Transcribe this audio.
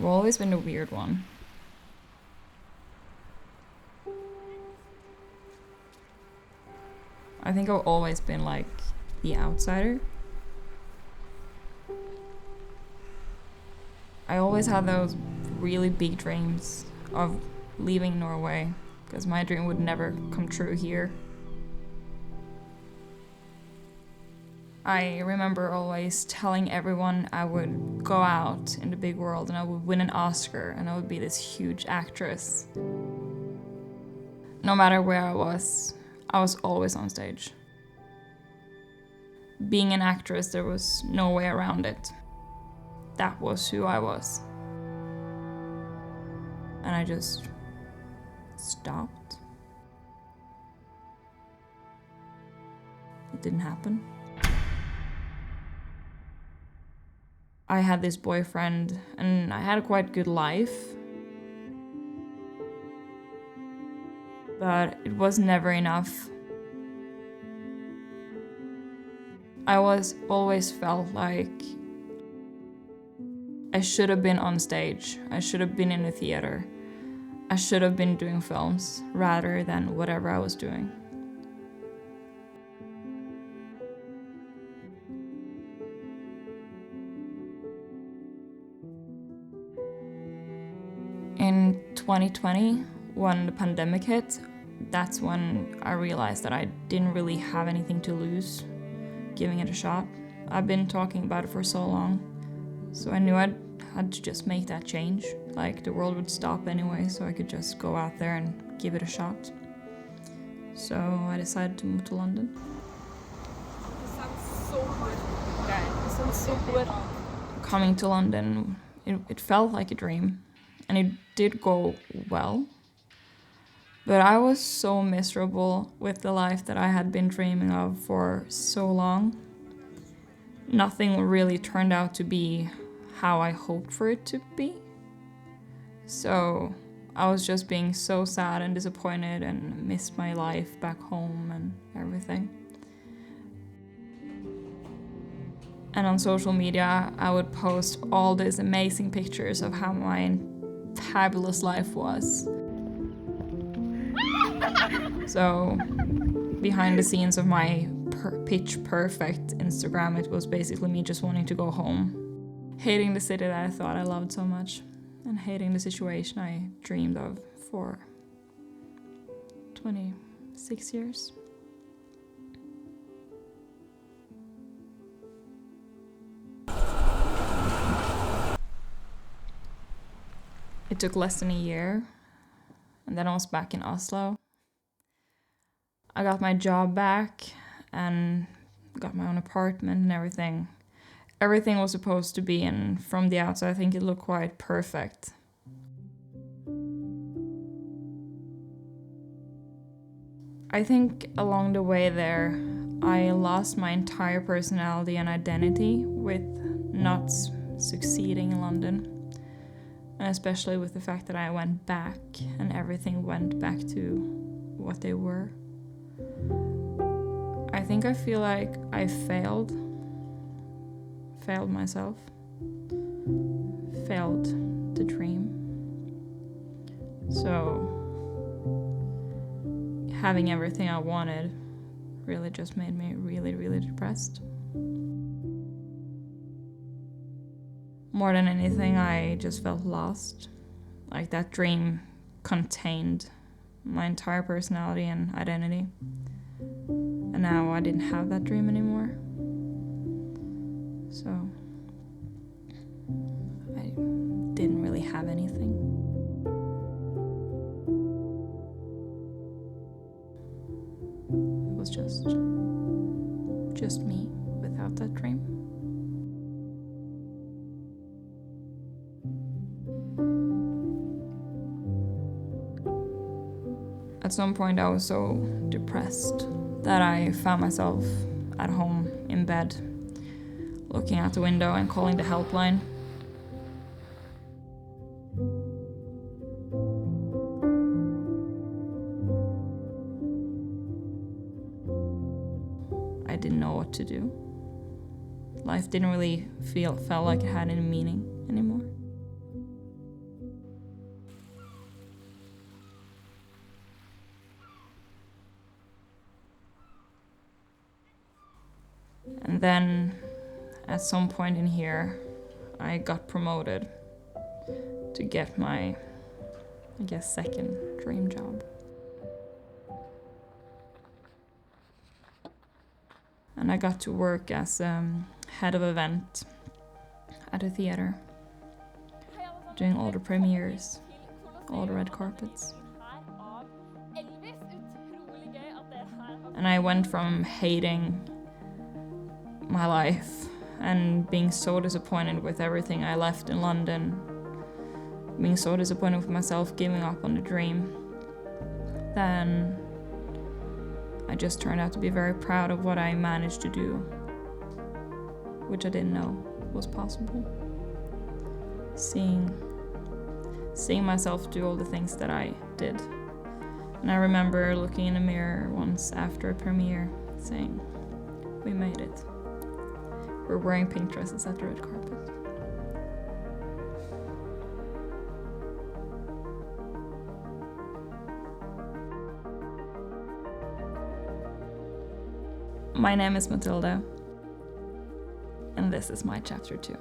I've always been the weird one. I think I've always been like the outsider. I always had those really big dreams of leaving Norway, because my dream would never come true here. I remember always telling everyone I would go out in the big world and I would win an Oscar and I would be this huge actress. No matter where I was always on stage. Being an actress, there was no way around it. That was who I was. And I just stopped. It didn't happen. I had this boyfriend and I had a quite good life. But it was never enough. I always felt like I should have been on stage. I should have been in a theater. I should have been doing films rather than whatever I was doing. In 2020, when the pandemic hit, that's when I realized that I didn't really have anything to lose giving it a shot. I've been talking about it for so long, so I knew I had to just make that change. Like, the world would stop anyway, so I could just go out there and give it a shot. So I decided to move to London. Det sounds so good. Coming to London, it felt like a dream, and it did go well. But I was so miserable with the life that I had been dreaming of for so long. Nothing really turned out to be how I hoped for it to be. So I was just being so sad and disappointed and missed my life back home and everything. And on social media, I would post all these amazing pictures of how my fabulous life was. So, behind the scenes of my pitch perfect Instagram, it was basically me just wanting to go home. Hating the city that I thought I loved so much, and hating the situation I dreamed of for 26 years. It took less than a year, and then I was back in Oslo. I got my job back and got my own apartment and everything. Everything was supposed to be, and from the outside I think it looked quite perfect. I think along the way there, I lost my entire personality and identity with not succeeding in London. And especially with the fact that I went back and everything went back to what they were. I think I feel like I failed myself, failed the dream. So having everything I wanted really just made me really, really depressed. More than anything, I just felt lost. Like that dream contained my entire personality and identity. And now I didn't have that dream anymore. So I didn't really have anything. It was just me without that dream. At some point I was so depressed that I found myself at home in bed, looking out the window and calling the helpline. I didn't know what to do. Life didn't really felt like it had any meaning anymore. then at some point in here, I got promoted to get my, I guess, second dream job. And I got to work as head of event at a theater, doing all the premieres, all the red carpets. And I went from hating my life and being so disappointed with everything I left in London, being so disappointed with myself, giving up on the dream, then I just turned out to be very proud of what I managed to do, which I didn't know was possible. Seeing myself do all the things that I did. And I remember looking in a mirror once after a premiere saying, "We made it. We're wearing pink dresses at the red carpet." My name is Mathilde, and this is my chapter 2.